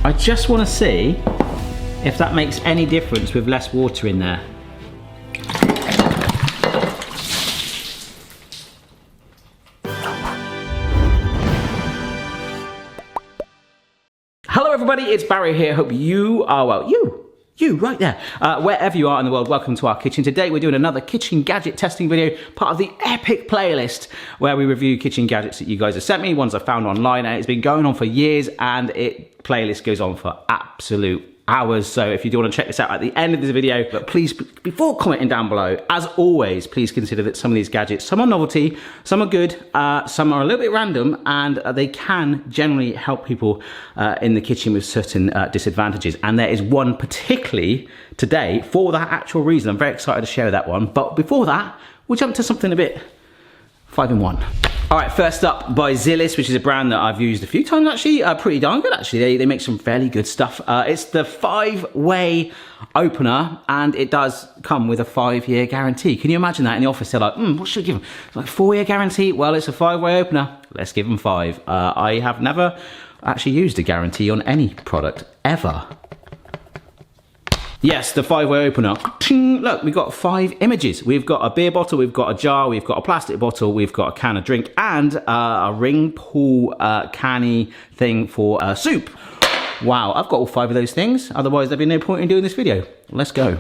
I just want to see if that makes any difference with less water in there. Hello everybody, it's Barry here. Hope you are well. You right there. Wherever you are in the world, welcome to our kitchen. Today we're doing another kitchen gadget testing video, part of the epic playlist where we review kitchen gadgets that you guys have sent me, ones I found online, and it's been going on for years, and playlist goes on for absolute hours. So if you do want to check this out at the end of this video, but please, before commenting down below, as always, please consider that some of these gadgets, some are novelty, some are good, some are a little bit random, and they can generally help people in the kitchen with certain disadvantages. And there is one particularly today for that actual reason. I'm very excited to share that one. But before that, we'll jump to something a bit 5-in-1. All right, first up by Zillis, which is a brand that I've used a few times actually, pretty darn good actually. They make some fairly good stuff. It's the 5-way opener, and it does come with a 5-year guarantee. Can you imagine that in the office? They're like, what should we give them? It's like 4-year guarantee. Well, it's a 5-way opener. Let's give them 5. I have never actually used a guarantee on any product ever. Yes, the 5-way opener. Look, we've got 5 images. We've got a beer bottle, we've got a jar, we've got a plastic bottle, we've got a can of drink, and a ring pull canny thing for soup. Wow, I've got all 5 of those things. Otherwise, there'd be no point in doing this video. Let's go.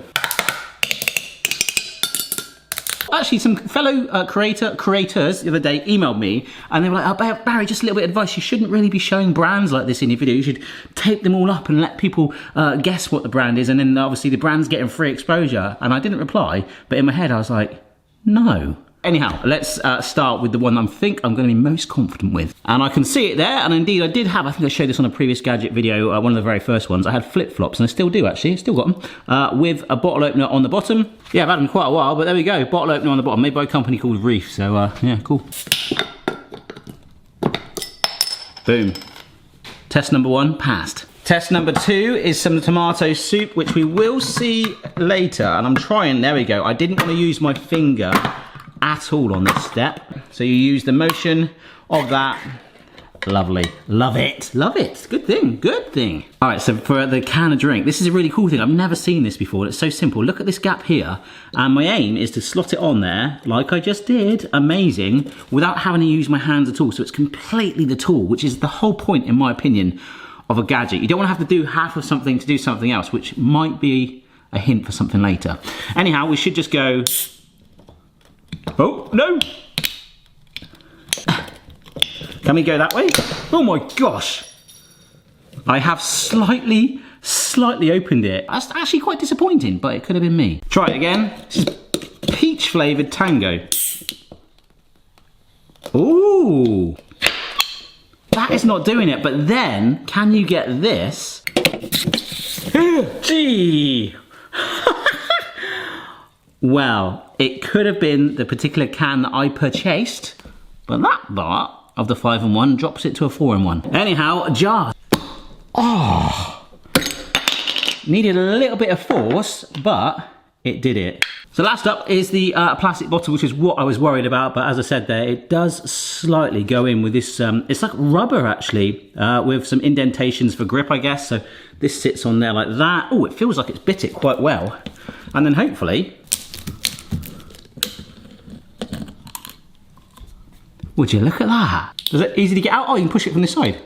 Actually, some fellow creators the other day emailed me, and they were like, oh, Barry, just a little bit of advice. You shouldn't really be showing brands like this in your video. You should tape them all up and let people guess what the brand is, and then obviously the brand's getting free exposure. And I didn't reply, but in my head I was like, no. Anyhow, let's start with the one I think I'm going to be most confident with. And I can see it there, and indeed I did have, I think I showed this on a previous gadget video, one of the very first ones. I had flip-flops, and I still do actually, still got them, with a bottle opener on the bottom. Yeah, I've had them quite a while, but there we go, bottle opener on the bottom, made by a company called Reef, so yeah, cool. Boom. Test number 1, passed. Test number 2 is some tomato soup, which we will see later, and I'm trying, there we go. I didn't want to use my finger at all on this step, so you use the motion of that. Lovely, love it, love it. Good thing, good thing. All right, so for the can of drink, this is a really cool thing. I've never seen this before. It's so simple. Look at this gap here, and my aim is to slot it on there like I just did. Amazing, without having to use my hands at all. So it's completely the tool, which is the whole point, in my opinion, of a gadget. You don't want to have to do half of something to do something else, which might be a hint for something later. Anyhow, we should just go. Oh, no! Can we go that way? Oh my gosh! I have slightly opened it. That's actually quite disappointing, but it could have been me. Try it again. This is peach flavoured tango. Ooh! That is not doing it, but then, can you get this? Gee! Well, it could have been the particular can that I purchased, but that part of the 5-in-1 drops it to a 4-in-1. Anyhow, jar. Oh, needed a little bit of force, but it did it. So last up is the plastic bottle, which is what I was worried about, but as I said there, it does slightly go in with this, it's like rubber actually, with some indentations for grip, I guess. So this sits on there like that. Oh, it feels like it's bit it quite well. And then hopefully, would you look at that? Is it easy to get out? Oh, you can push it from this side.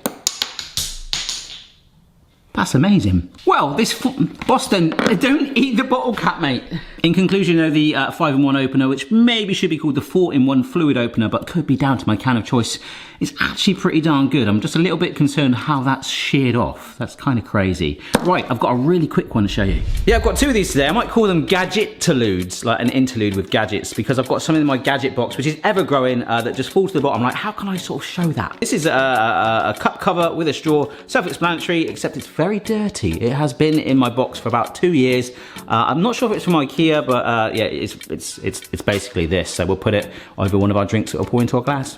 That's amazing. Well, this Boston, don't eat the bottle cap, mate. In conclusion, though, the 5-in-1 opener, which maybe should be called the 4-in-1 fluid opener, but could be down to my can of choice, is actually pretty darn good. I'm just a little bit concerned how that's sheared off. That's kind of crazy. Right, I've got a really quick one to show you. Yeah, I've got 2 of these today. I might call them gadget-terludes, like an interlude with gadgets, because I've got something in my gadget box, which is ever growing, that just falls to the bottom. Like, how can I sort of show that? This is a cup cover with a straw, self-explanatory, except it's very dirty. It has been in my box for about 2 years. I'm not sure if it's from IKEA, but yeah, it's basically this. So we'll put it over one of our drinks that we'll pour into our glass.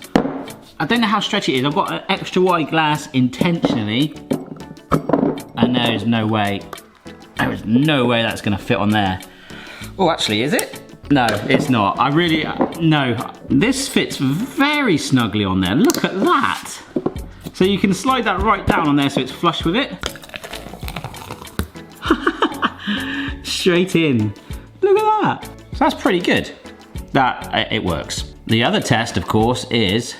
I don't know how stretchy it is. I've got an extra wide glass intentionally, and there is no way that's gonna fit on there. Oh, actually, is it? No, it's not. I really, no. This fits very snugly on there. Look at that. So you can slide that right down on there so it's flush with it. straight in. Look at that. So that's pretty good. That, it works. The other test, of course, is...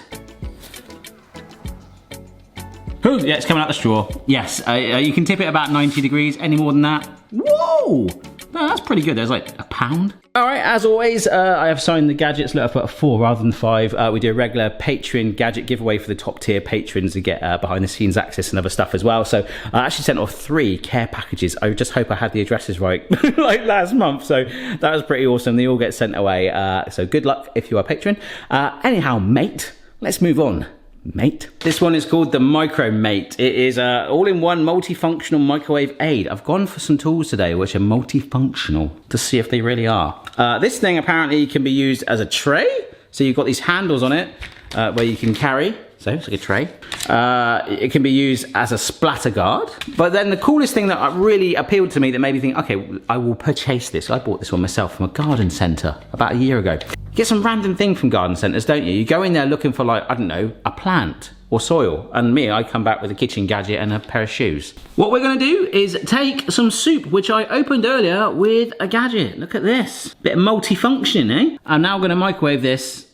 Ooh, yeah, it's coming out the straw. Yes, you can tip it about 90 degrees. Any more than that? Whoa! No, that's pretty good. There's like a pound. All right, as always, I have signed the gadgets. Look, I put a 4 rather than 5. We do a regular Patreon gadget giveaway for the top tier patrons to get behind the scenes access and other stuff as well. So I actually sent off 3 care packages. I just hope I had the addresses right like last month. So that was pretty awesome. They all get sent away. So good luck if you are a patron. Anyhow, mate, let's move on. Mate. This one is called the Micro Mate. It is all-in-one multifunctional microwave aid. I've gone for some tools today which are multifunctional to see if they really are. This thing apparently can be used as a tray. So you've got these handles on it where you can carry. So it's like a tray. It can be used as a splatter guard. But then the coolest thing that really appealed to me that made me think, okay, I will purchase this. I bought this one myself from a garden centre about a year ago. You get some random thing from garden centres, don't you? You go in there looking for, like, I don't know, a plant or soil. And me, I come back with a kitchen gadget and a pair of shoes. What we're going to do is take some soup, which I opened earlier with a gadget. Look at this. Bit of multifunction, eh? I'm now going to microwave this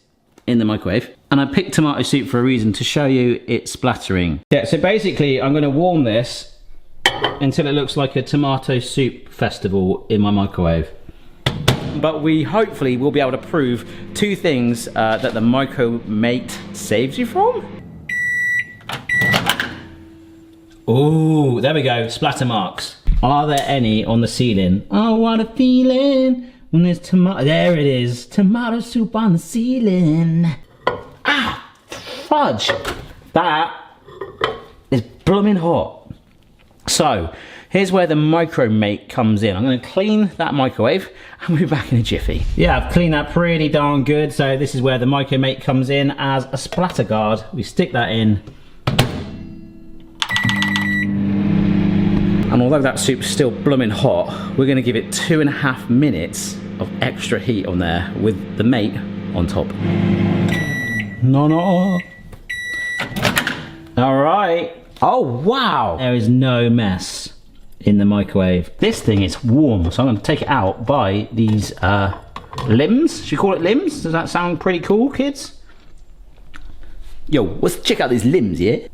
in the microwave. And I picked tomato soup for a reason, to show you it splattering. Yeah, so basically I'm going to warm this until it looks like a tomato soup festival in my microwave. But we hopefully will be able to prove 2 things that the Micro Mate saves you from. Oh, there we go, splatter marks. Are there any on the ceiling? Oh, what a feeling when there's tomato. There it is, tomato soup on the ceiling. Ah, fudge. That is blooming hot. So, here's where the Micro Mate comes in. I'm going to clean that microwave and we'll be back in a jiffy. Yeah, I've cleaned that pretty darn good. So this is where the Micro Mate comes in as a splatter guard. We stick that in. And although that soup's still blooming hot, we're going to give it 2.5 minutes of extra heat on there with the mate on top. No. All right. Oh, wow. There is no mess in the microwave. This thing is warm, so I'm going to take it out by these limbs. Should you call it limbs? Does that sound pretty cool, kids? Yo, let's check out these limbs, yeah?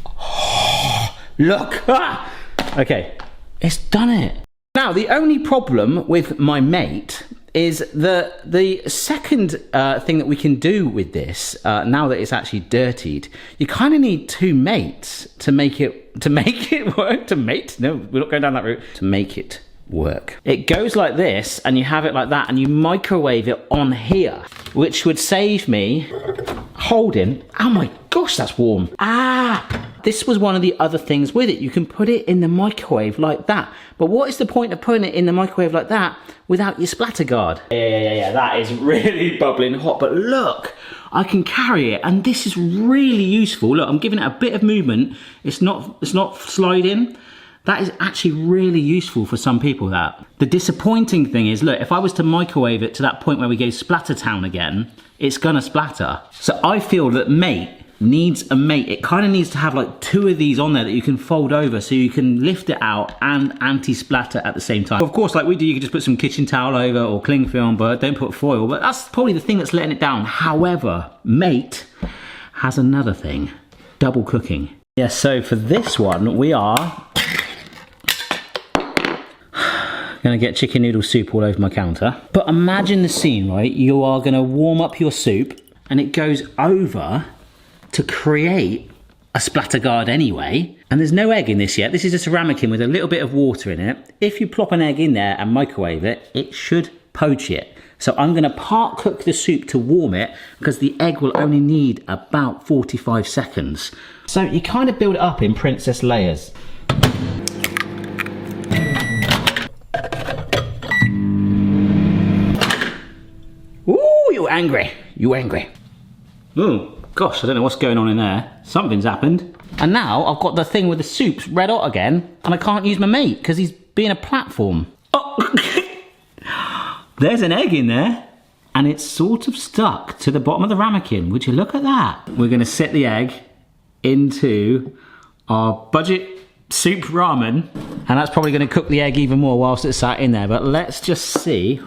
Oh, look! Ah! Okay, it's done it. Now, the only problem with my mate is that the second thing that we can do with this, now that it's actually dirtied, you kind of need 2 mates to make it work. To mate? No, we're not going down that route. To make it work. It goes like this, and you have it like that, and you microwave it on here, which would save me holding. Oh my gosh, that's warm. Ah! This was one of the other things with it. You can put it in the microwave like that. But what is the point of putting it in the microwave like that without your splatter guard? Yeah, that is really bubbling hot. But look, I can carry it, and this is really useful. Look, I'm giving it a bit of movement. It's not sliding. That is actually really useful for some people, that. The disappointing thing is, look, if I was to microwave it to that point where we go splatter town again, it's gonna splatter. So I feel that mate needs a mate. It kind of needs to have like 2 of these on there that you can fold over so you can lift it out and anti-splatter at the same time. Of course, like we do, you can just put some kitchen towel over or cling film, but don't put foil. But that's probably the thing that's letting it down. However, mate has another thing, double cooking. Yeah, so for this one, we are gonna get chicken noodle soup all over my counter. But imagine the scene, right? You are gonna warm up your soup and it goes over to create a splatter guard anyway. And there's no egg in this yet. This is just a ramekin with a little bit of water in it. If you plop an egg in there and microwave it, it should poach it. So I'm gonna part cook the soup to warm it because the egg will only need about 45 seconds. So you kind of build it up in princess layers. Ooh, you angry. You angry. Ooh. Gosh, I don't know what's going on in there. Something's happened. And now I've got the thing with the soup's red hot again, and I can't use my mate because he's being a platform. Oh, there's an egg in there, and it's sort of stuck to the bottom of the ramekin. Would you look at that? We're gonna set the egg into our budget soup ramen. And that's probably going to cook the egg even more whilst it's sat in there. But let's just see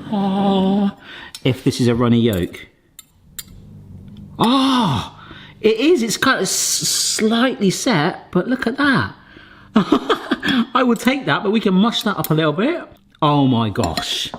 if this is a runny yolk. Oh, it is. It's kind of slightly set, but look at that. I would take that, but we can mush that up a little bit. Oh my gosh.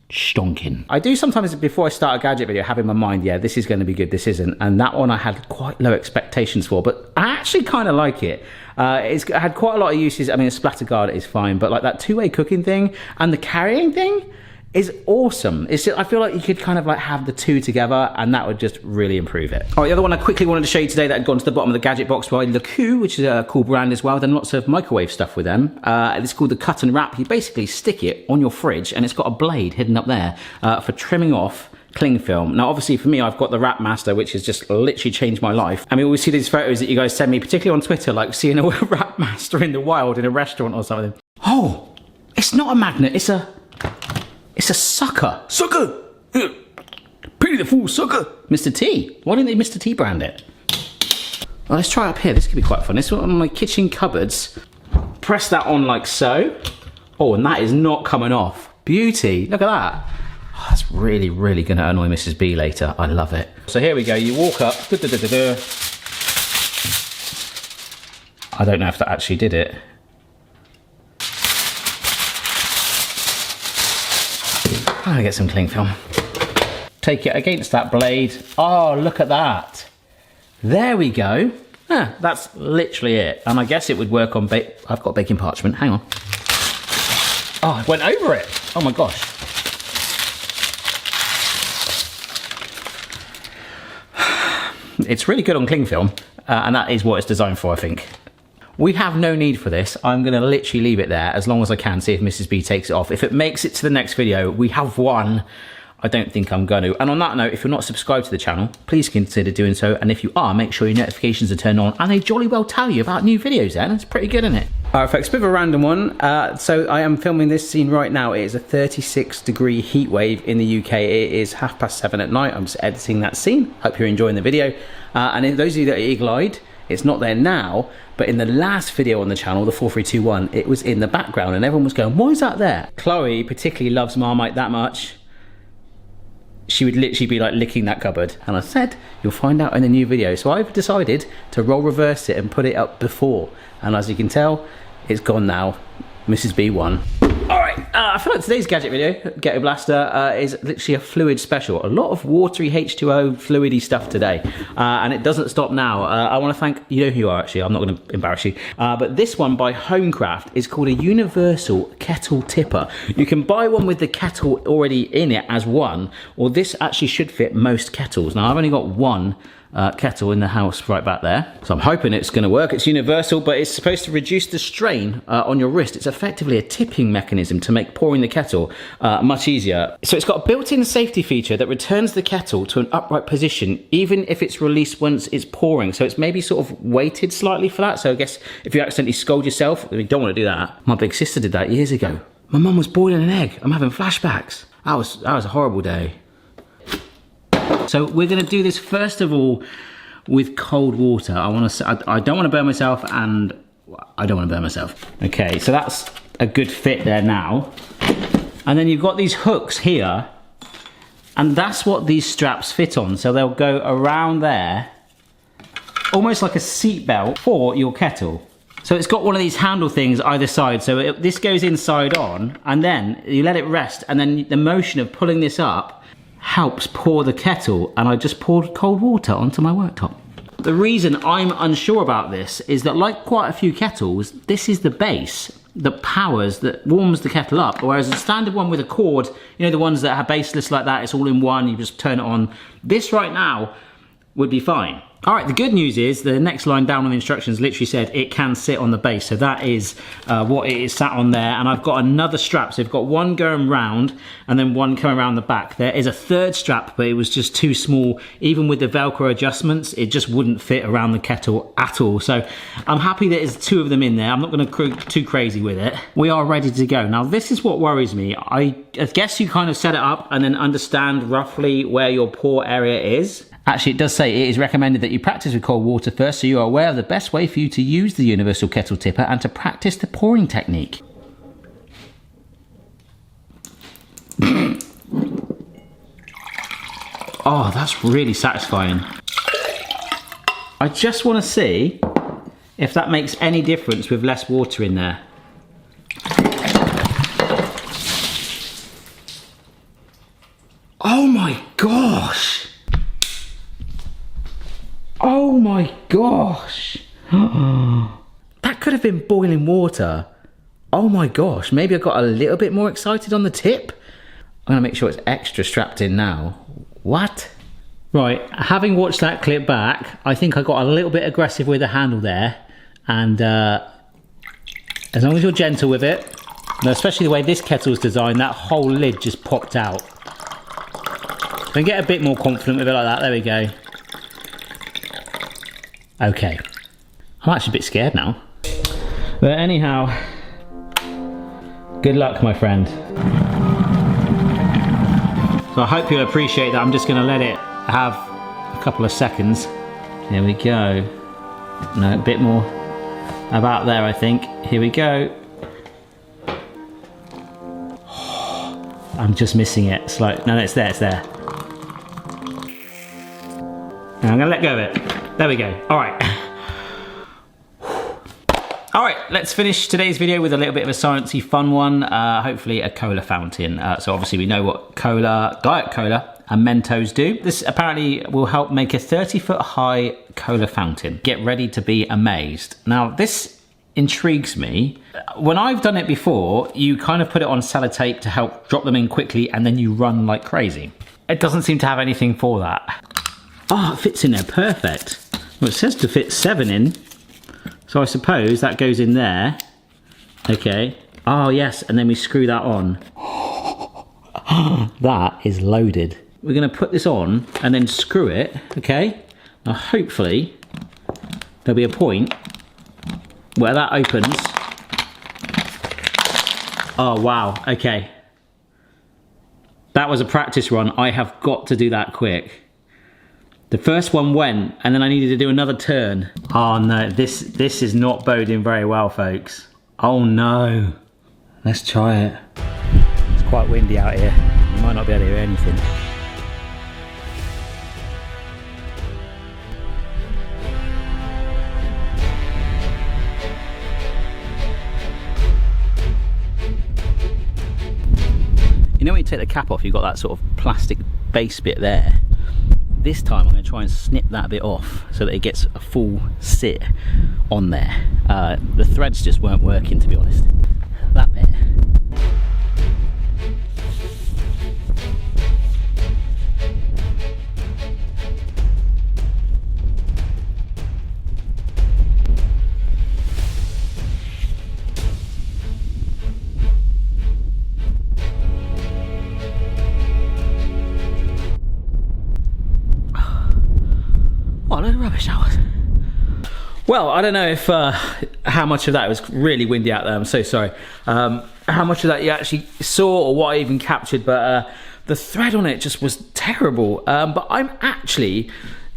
Stonking. I do sometimes, before I start a gadget video, have in my mind, yeah, this is going to be good, this isn't. And that one I had quite low expectations for, but I actually kind of like it. It's had quite a lot of uses. I mean, a splatter guard is fine, but like that two-way cooking thing and the carrying thing is awesome. It's just, I feel like you could kind of like have the two together and that would just really improve it. All right, the other one I quickly wanted to show you today that had gone to the bottom of the gadget box by Laku, which is a cool brand as well. Done lots of microwave stuff with them. It's called the cut and wrap. You basically stick it on your fridge and it's got a blade hidden up there for trimming off cling film. Now obviously for me, I've got the Wrap Master, which has just literally changed my life. I mean, we see these photos that you guys send me, particularly on Twitter, like seeing a Wrap Master in the wild in a restaurant or something. Oh, it's not a magnet, it's a sucker. Sucker! Pity the fool, sucker! Mr. T. Why didn't they Mr. T brand it? Well, let's try up here. This could be quite fun. This one on my kitchen cupboards. Press that on like so. Oh, and that is not coming off. Beauty. Look at that. Oh, that's really, really going to annoy Mrs. B later. I love it. So here we go. You walk up. I don't know if that actually did it. I'm gonna get some cling film. Take it against that blade. Oh, look at that. There we go. Ah, that's literally it. And I guess it would work on I've got baking parchment, hang on. Oh, it went over it. Oh my gosh. It's really good on cling film, and that is what it's designed for, I think. We have no need for this. I'm going to literally leave it there as long as I can, see if Mrs. B takes it off. If it makes it to the next video, we have one. I don't think I'm going to. And on that note, if you're not subscribed to the channel, please consider doing so. And if you are, make sure your notifications are turned on and they jolly well tell you about new videos then. It's pretty good, isn't it? All right, folks, a bit of a random one. So I am filming this scene right now. It is a 36-degree heat wave in the UK. It is 7:30 at night. I'm just editing that scene. Hope you're enjoying the video. And if those of you that are eagle-eyed, it's not there now, but in the last video on the channel, the 4321, it was in the background and everyone was going, why is that there? Chloe particularly loves Marmite that much. She would literally be like licking that cupboard. And I said, you'll find out in the new video. So I've decided to role reverse it and put it up before. And as you can tell, it's gone now. Mrs. B won. All right, I feel like today's gadget video, Ghetto Blaster, is literally a fluid special. A lot of watery H2O fluidy stuff today, and it doesn't stop now. I want to thank, you know who you are actually, I'm not going to embarrass you, but this one by Homecraft is called a universal kettle tipper. You can buy one with the kettle already in it as one, or this actually should fit most kettles. Now I've only got one kettle in the house right back there, so I'm hoping it's going to work. It's universal, but it's supposed to reduce the strain on your wrist. It's effectively a tipping mechanism to make pouring the kettle much easier. So it's got a built-in safety feature that returns the kettle to an upright position even if it's released once it's pouring. So it's maybe sort of weighted slightly for that. So I guess if you accidentally scold yourself, you don't want to do that. My big sister did that years ago. My mum was boiling an egg. I'm having flashbacks. That was a horrible day. So we're going to do this first of all with cold water. I don't want to burn myself, and I don't want to burn myself. Okay, so that's a good fit there now. And then you've got these hooks here, and that's what these straps fit on. So they'll go around there, almost like a seat belt for your kettle. So it's got one of these handle things either side. So this goes inside on, and then you let it rest, and then the motion of pulling this up helps pour the kettle, and I just poured cold water onto my worktop. The reason I'm unsure about this is that, like quite a few kettles, this is the base that warms the kettle up, whereas a standard one with a cord, you know, the ones that are baseless like that, it's all in one, you just turn it on. This right now would be fine. All right, the good news is the next line down on the instructions literally said it can sit on the base. So that is what it is sat on there. And I've got another strap. So I've got one going round and then one coming around the back. There is a third strap, but it was just too small. Even with the Velcro adjustments, it just wouldn't fit around the kettle at all. So I'm happy that there's two of them in there. I'm not going to go too crazy with it. We are ready to go. Now, this is what worries me. I guess you kind of set it up and then understand roughly where your pour area is. Actually, it does say it is recommended that you practice with cold water first, so you are aware of the best way for you to use the universal kettle tipper and to practice the pouring technique. Oh, that's really satisfying. I just want to see if that makes any difference with less water in there. Oh my gosh! Oh my gosh! That could have been boiling water. Oh my gosh, maybe I got a little bit more excited on the tip. I'm gonna make sure it's extra strapped in now. What? Right, having watched that clip back, I think I got a little bit aggressive with the handle there. And as long as you're gentle with it, and especially the way this kettle's designed, that whole lid just popped out. Then get a bit more confident with it like that, there we go. Okay, I'm actually a bit scared now. But anyhow, good luck, my friend. So I hope you'll appreciate that I'm just gonna let it have a couple of seconds. There we go. No, a bit more about there, I think. Here we go. I'm just missing it. It's like, no, it's there, it's there. And I'm gonna let go of it. There we go. All right. All right, let's finish today's video with a little bit of a sciencey fun one. Hopefully a cola fountain. So obviously we know what cola, Diet Cola and Mentos do. This apparently will help make a 30-foot high cola fountain. Get ready to be amazed. Now this intrigues me. When I've done it before, you kind of put it on sellotape to help drop them in quickly and then you run like crazy. It doesn't seem to have anything for that. Oh, it fits in there perfect. Well, it says to fit 7 in. So I suppose that goes in there. Okay. Oh yes, and then we screw that on. That is loaded. We're gonna put this on and then screw it, okay? Now hopefully there'll be a point where that opens. Oh wow, okay. That was a practice run. I have got to do that quick. The first one went, and then I needed to do another turn. Oh no, this is not boding very well, folks. Oh no. Let's try it. It's quite windy out here. You might not be able to hear anything. You know when you take the cap off, you've got that sort of plastic base bit there. This time I'm going to try and snip that bit off so that it gets a full sit on there. The threads just weren't working, to be honest. That bit. What a load of rubbish that was. Well, I don't know if how much of that, it was really windy out there, I'm so sorry, how much of that you actually saw or what I even captured, but the thread on it just was terrible. But I'm actually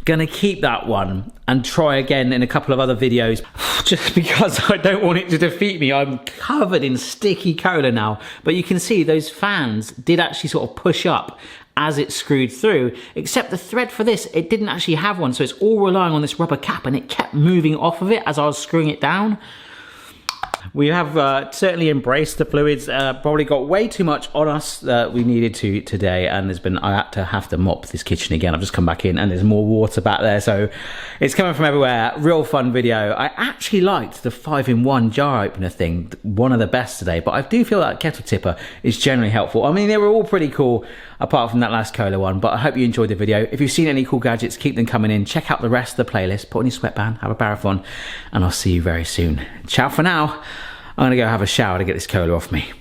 gonna keep that one and try again in a couple of other videos, just because I don't want it to defeat me. I'm covered in sticky cola now, but you can see those fans did actually sort of push up as it screwed through, except the thread for this, it didn't actually have one, so it's all relying on this rubber cap, and it kept moving off of it as I was screwing it down. We have certainly embraced the fluids, probably got way too much on us that we needed to today, and I had to have to mop this kitchen again. I've just come back in and there's more water back there, so it's coming from everywhere. Real fun video. I actually liked the 5-in-1 jar opener thing, one of the best today, but I do feel that kettle tipper is generally helpful. I mean, they were all pretty cool apart from that last cola one, but I hope you enjoyed the video. If you've seen any cool gadgets, keep them coming in. Check out the rest of the playlist, put on your sweatband, have a marathon, and I'll see you very soon. Ciao for now. I'm gonna go have a shower to get this cola off me.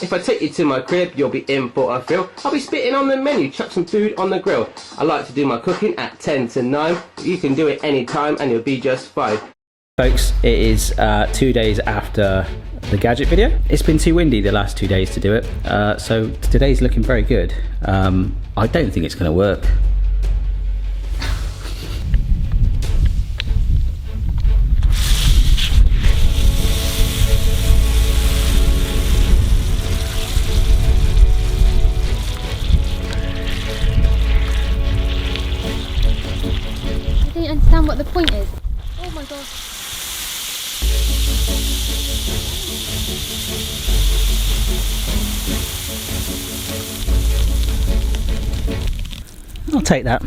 If I take you to my crib, you'll be in for a thrill. I'll be spitting on the menu, chuck some food on the grill. I like to do my cooking at 10 to 9. You can do it anytime and you'll be just fine. Folks, it is 2 days after the gadget video. It's been too windy the last 2 days to do it, so today's looking very good. I don't think it's gonna work. understand what the point is. Oh my gosh. I'll take that.